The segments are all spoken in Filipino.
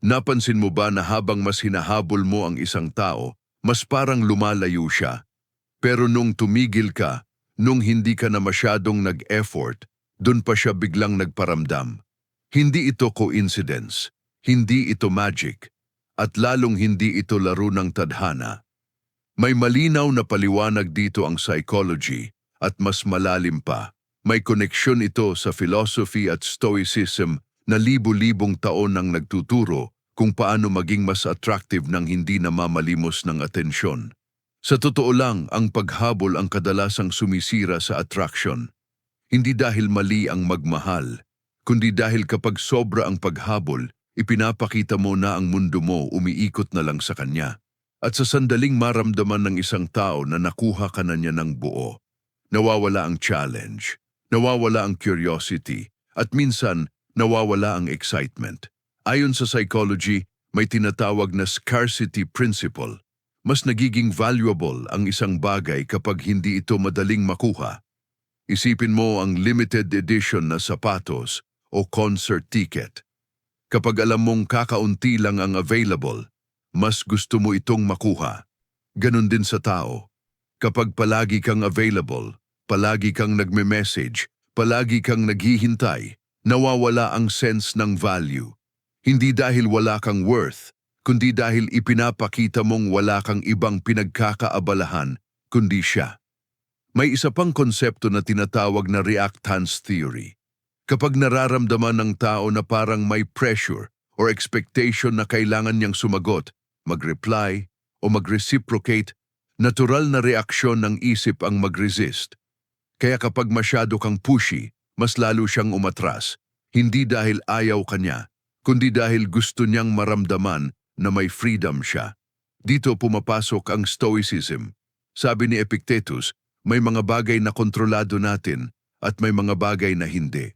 Napansin mo ba na habang mas hinahabol mo ang isang tao, mas parang lumalayo siya? Pero nung tumigil ka, nung hindi ka na masyadong nag-effort, dun pa siya biglang nagparamdam. Hindi ito coincidence, hindi ito magic, at lalong hindi ito laro ng tadhana. May malinaw na paliwanag dito ang psychology at mas malalim pa. May koneksyon ito sa philosophy at stoicism na libu-libong taon nang nagtuturo kung paano maging mas attractive nang hindi namamalimos ng atensyon. Sa totoo lang, ang paghabol ang kadalasang sumisira sa attraction. Hindi dahil mali ang magmahal, kundi dahil kapag sobra ang paghabol, ipinapakita mo na ang mundo mo umiikot na lang sa kanya. At sa sandaling maramdaman ng isang tao na nakuha ka na niya ng buo, nawawala ang challenge, nawawala ang curiosity, at minsan nawawala ang excitement. Ayon sa psychology, may tinatawag na scarcity principle. Mas nagiging valuable ang isang bagay kapag hindi ito madaling makuha. Isipin mo ang limited edition na sapatos o concert ticket. Kapag alam mong kakaunti lang ang available, mas gusto mo itong makuha. Ganon din sa tao. Kapag palagi kang available, palagi kang nagme-message, palagi kang naghihintay, nawawala ang sense ng value. Hindi dahil wala kang worth, kundi dahil ipinapakita mong wala kang ibang pinagkakaabalahan, kundi siya. May isa pang konsepto na tinatawag na reactance theory. Kapag nararamdaman ng tao na parang may pressure or expectation na kailangan niyang sumagot, mag-reply o mag-reciprocate, natural na reaksyon ng isip ang mag-resist. Kaya kapag masyado kang pushy, mas lalo siyang umatras, hindi dahil ayaw kanya, kundi dahil gusto niyang maramdaman na may freedom siya. Dito pumapasok ang stoicism. Sabi ni Epictetus, may mga bagay na kontrolado natin at may mga bagay na hindi.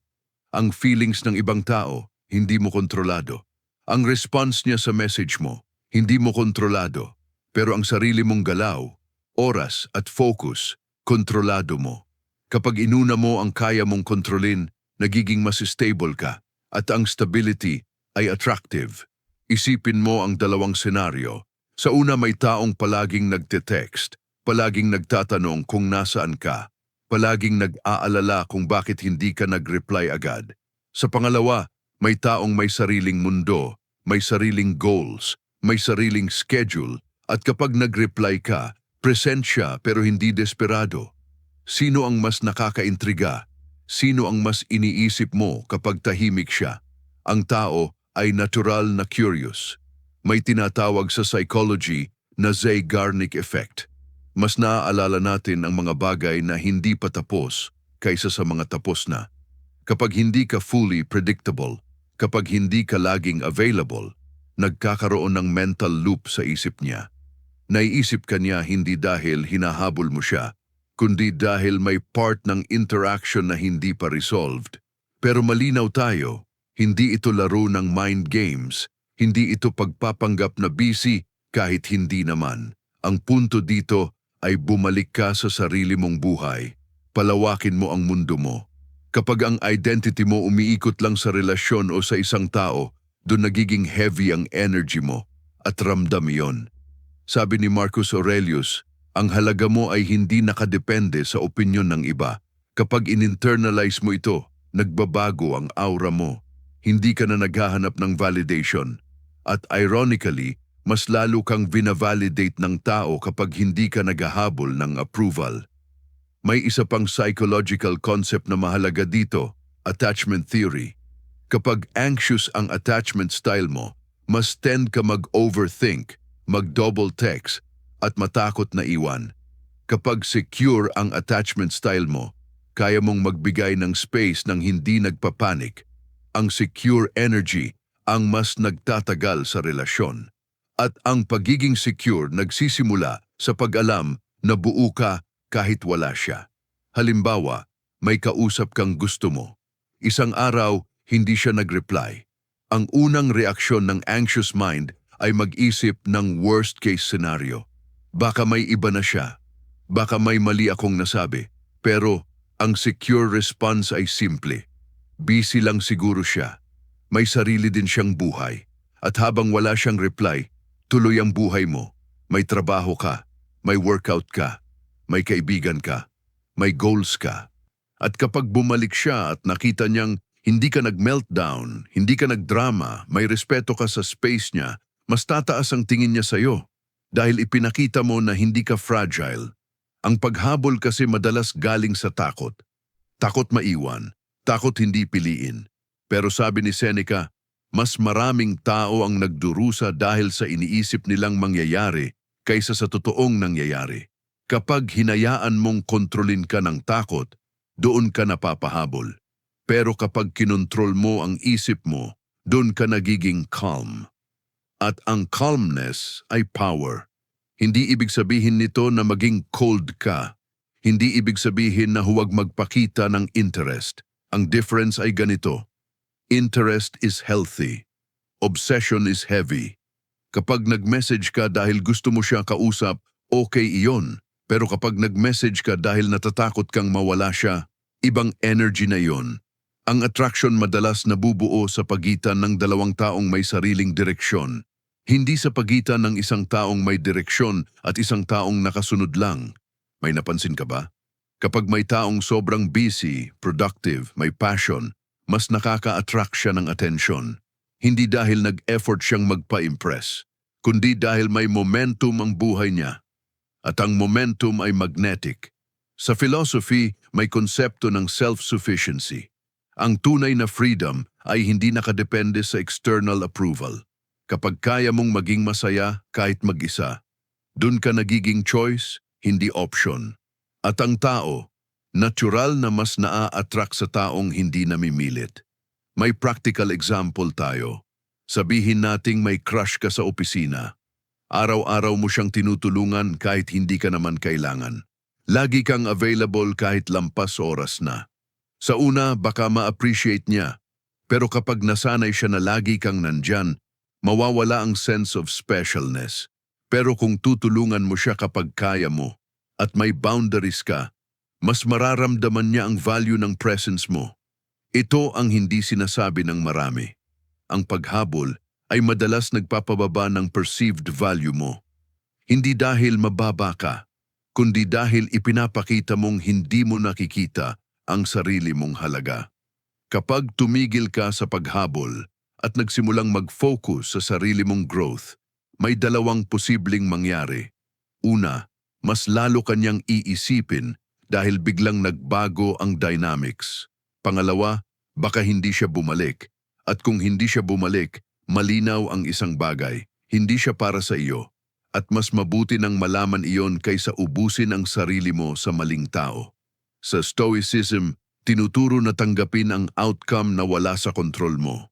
Ang feelings ng ibang tao, hindi mo kontrolado. Ang response niya sa message mo, hindi mo kontrolado, pero ang sarili mong galaw, oras at focus, kontrolado mo. Kapag inuna mo ang kaya mong kontrolin, nagiging mas stable ka, at ang stability ay attractive. Isipin mo ang dalawang senaryo. Sa una may taong palaging nagte-text, palaging nagtatanong kung nasaan ka, palaging nag-aalala kung bakit hindi ka nag-reply agad. Sa pangalawa, may taong may sariling mundo, may sariling goals, may sariling schedule, at kapag nag-reply ka, present siya pero hindi desperado. Sino ang mas nakakaintriga? Sino ang mas iniisip mo kapag tahimik siya? Ang tao ay natural na curious. May tinatawag sa psychology na Zeigarnik effect. Mas naaalala natin ang mga bagay na hindi pa tapos kaysa sa mga tapos na. Kapag hindi ka fully predictable, kapag hindi ka laging available, nagkakaroon ng mental loop sa isip niya. Naiisip ka niya hindi dahil hinahabol mo siya, kundi dahil may part ng interaction na hindi pa resolved. Pero malinaw tayo, hindi ito laro ng mind games, hindi ito pagpapanggap na busy kahit hindi naman. Ang punto dito ay bumalik ka sa sarili mong buhay, palawakin mo ang mundo mo. Kapag ang identity mo umiikot lang sa relasyon o sa isang tao, doon nagiging heavy ang energy mo at ramdam iyon. Sabi ni Marcus Aurelius, ang halaga mo ay hindi nakadepende sa opinyon ng iba. Kapag in-internalize mo ito, nagbabago ang aura mo. Hindi ka na naghahanap ng validation. At ironically, mas lalo kang vina-validate ng tao kapag hindi ka naghahabol ng approval. May isa pang psychological concept na mahalaga dito, attachment theory. Kapag anxious ang attachment style mo, mas tend ka mag-overthink, mag-double text, at matakot na iwan. Kapag secure ang attachment style mo, kaya mong magbigay ng space nang hindi nagpapanik. Ang secure energy ang mas nagtatagal sa relasyon. At ang pagiging secure nagsisimula sa pag-alam na buo ka kahit wala siya. Halimbawa, may kausap kang gusto mo. Isang araw, hindi siya nag-reply. Ang unang reaksyon ng anxious mind ay mag-isip ng worst-case scenario. Baka may iba na siya. Baka may mali akong nasabi. Pero ang secure response ay simple. Busy lang siguro siya. May sarili din siyang buhay. At habang wala siyang reply, tuloy ang buhay mo. May trabaho ka, may workout ka, may kaibigan ka, may goals ka. At kapag bumalik siya at nakita niyang hindi ka nag-meltdown, hindi ka nagdrama, may respeto ka sa space niya, mas tataas ang tingin niya sa'yo. Dahil ipinakita mo na hindi ka fragile. Ang paghabol kasi madalas galing sa takot. Takot maiwan, takot hindi piliin. Pero sabi ni Seneca, mas maraming tao ang nagdurusa dahil sa iniisip nilang mangyayari kaysa sa totoong nangyayari. Kapag hinayaan mong kontrolin ka ng takot, doon ka napapahabol. Pero kapag kinontrol mo ang isip mo, doon ka nagiging calm. At ang calmness ay power. Hindi ibig sabihin nito na maging cold ka. Hindi ibig sabihin na huwag magpakita ng interest. Ang difference ay ganito. Interest is healthy. Obsession is heavy. Kapag nag-message ka dahil gusto mo siya kausap, okay iyon. Pero kapag nag-message ka dahil natatakot kang mawala siya, ibang energy na iyon. Ang attraction madalas nabubuo sa pagitan ng dalawang taong may sariling direksyon. Hindi sa pagitan ng isang taong may direksyon at isang taong nakasunod lang. May napansin ka ba? Kapag may taong sobrang busy, productive, may passion, mas nakaka-attract siya ng atensyon. Hindi dahil nag-effort siyang magpa-impress, kundi dahil may momentum ang buhay niya. At ang momentum ay magnetic. Sa philosophy, may konsepto ng self-sufficiency. Ang tunay na freedom ay hindi nakadepende sa external approval. Kapag kaya mong maging masaya kahit mag-isa, dun ka nagiging choice, hindi option. At ang tao, natural na mas naa-attract sa taong hindi namimilit. May practical example tayo. Sabihin nating may crush ka sa opisina. Araw-araw mo siyang tinutulungan kahit hindi ka naman kailangan. Lagi kang available kahit lampas oras na. Sa una, baka ma-appreciate niya. Pero kapag nasanay siya na lagi kang nandyan, mawawala ang sense of specialness. Pero kung tutulungan mo siya kapag kaya mo at may boundaries ka, mas mararamdaman niya ang value ng presence mo. Ito ang hindi sinasabi ng marami. Ang paghabol ay madalas nagpapababa ng perceived value mo. Hindi dahil mababa ka, kundi dahil ipinapakita mong hindi mo nakikita ang sarili mong halaga. Kapag tumigil ka sa paghabol at nagsimulang mag-focus sa sarili mong growth, may dalawang posibleng mangyari. Una, mas lalo kanyang iisipin dahil biglang nagbago ang dynamics. Pangalawa, baka hindi siya bumalik. At kung hindi siya bumalik, malinaw ang isang bagay. Hindi siya para sa iyo. At mas mabuti nang malaman iyon kaysa ubusin ang sarili mo sa maling tao. Sa Stoicism, tinuturo na tanggapin ang outcome na wala sa kontrol mo.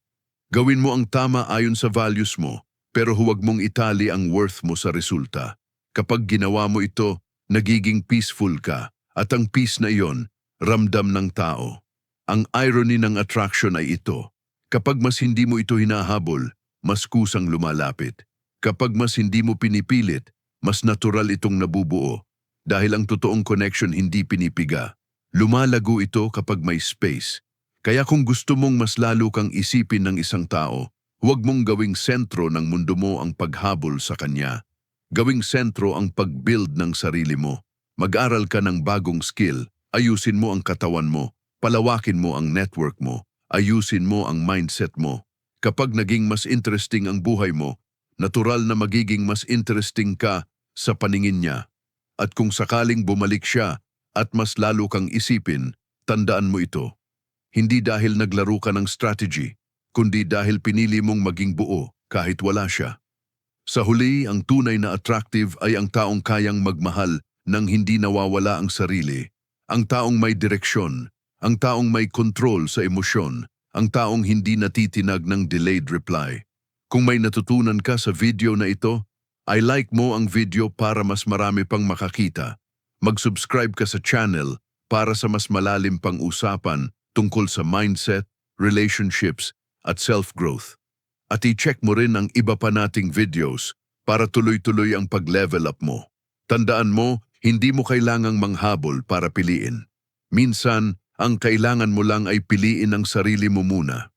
Gawin mo ang tama ayon sa values mo, pero huwag mong itali ang worth mo sa resulta. Kapag ginawa mo ito, nagiging peaceful ka, at ang peace na iyon, ramdam ng tao. Ang irony ng attraction ay ito. Kapag mas hindi mo ito hinahabol, mas kusang lumalapit. Kapag mas hindi mo pinipilit, mas natural itong nabubuo. Dahil ang totoong connection hindi pinipiga. Lumalago ito kapag may space. Kaya kung gusto mong mas lalo kang isipin ng isang tao, huwag mong gawing sentro ng mundo mo ang paghabol sa kanya. Gawing sentro ang pag-build ng sarili mo. Mag-aral ka ng bagong skill, ayusin mo ang katawan mo, palawakin mo ang network mo, ayusin mo ang mindset mo. Kapag naging mas interesting ang buhay mo, natural na magiging mas interesting ka sa paningin niya. At kung sakaling bumalik siya at mas lalo kang isipin, tandaan mo ito. Hindi dahil naglaro ka ng strategy, kundi dahil pinili mong maging buo kahit wala siya. Sa huli, ang tunay na attractive ay ang taong kayang magmahal nang hindi nawawala ang sarili. Ang taong may direksyon, ang taong may control sa emosyon, ang taong hindi natitinag ng delayed reply. Kung may natutunan ka sa video na ito, i-like mo ang video para mas marami pang makakita. Mag-subscribe ka sa channel para sa mas malalim pang usapan tungkol sa mindset, relationships, at self-growth. At i-check mo rin ang iba pa nating videos para tuloy-tuloy ang pag-level up mo. Tandaan mo, hindi mo kailangang manghabol para piliin. Minsan, ang kailangan mo lang ay piliin ang sarili mo muna.